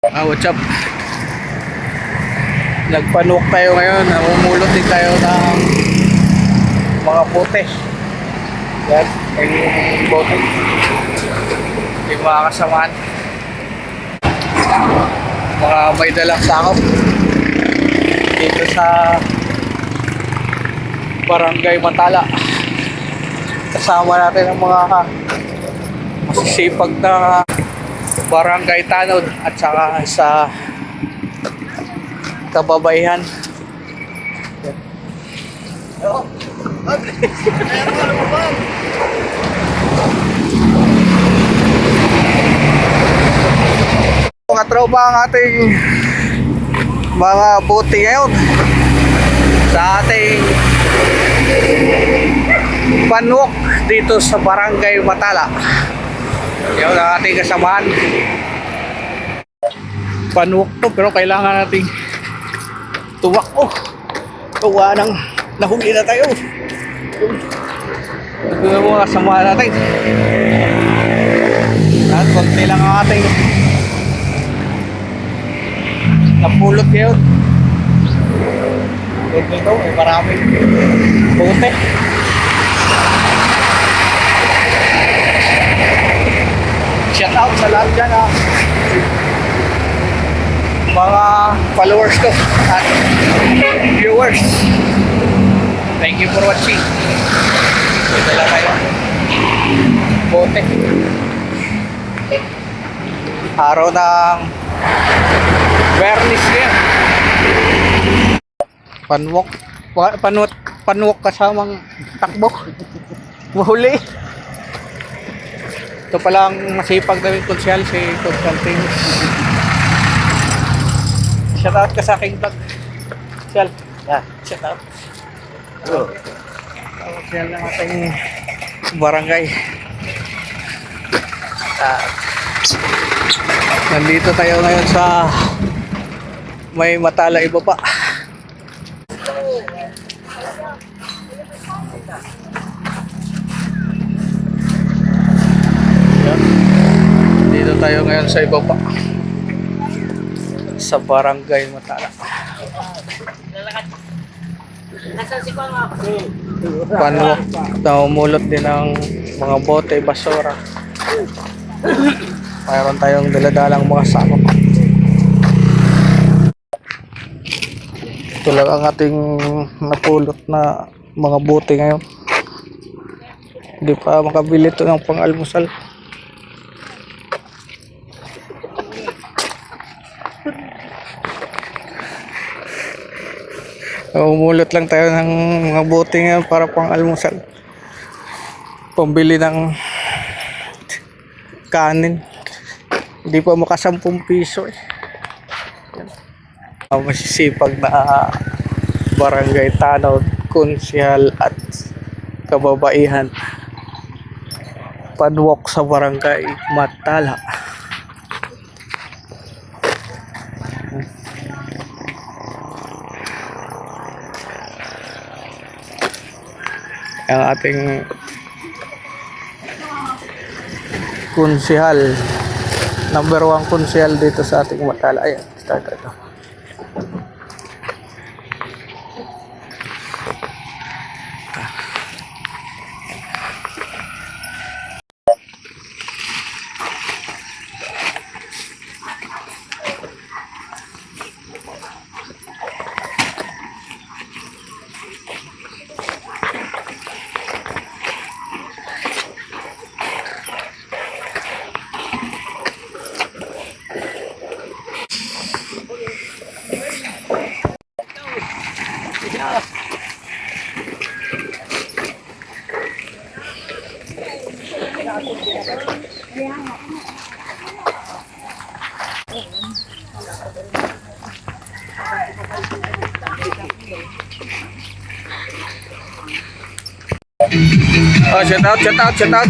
What's up? Nagpanok tayo ngayon. Namumulot din tayo ng mga bote. Yan, yung bote. Yung mga kasamaan. Mga may dalang sakop. Dito sa Barangay Matala. Kasama natin ang mga masisipag na barangay tanod at saka sa kababaihan. Mga tropa ang ating mga buti ngayon sa ating panwok dito sa Barangay Matala. Yan ang ating kasamaan. Panwok to pero kailangan nating tumakbo. Tuwa nang nahuli na tayo. Ito na mga kasama natin. At konti lang ang ating napulot ngayon. Dito may maraming bote. Shout out sa lahat dyan mga followers ko at viewers. Thank you for watching. Ito lang kayo. Bote. Araw ng Bernis ngayon. Panwok kasamang takbo. Mahuli. Ito palang masipag na yung konsyal, si Konsyal Timus. Shoutout ka sa aking vlog. Konsyal. Yeah, shoutout. Konsyal ng ating barangay. Nandito tayo ngayon sa may Matala iba pa. Dito tayo ngayon sa iba pa sa Barangay Matala. Panwok na umulot din ng mga bote, basura. Mayroon tayong daladalang mga sakop. Ito lang ang ating napulot na mga bote ngayon. Hindi pa makabili ito ng pang-almusal. Umulot lang tayo ng mga bote ngayon para pang-almusal. Pambili ng kanin. Hindi pa maka 10 piso eh. Masisipag na barangay tanaw, konsyal at kababaihan. Panwok sa Barangay Matala. Ang ating konsyal, number 1 konsyal dito sa ating Matala. Ayan, start ito. Oh, shout out. Shout out.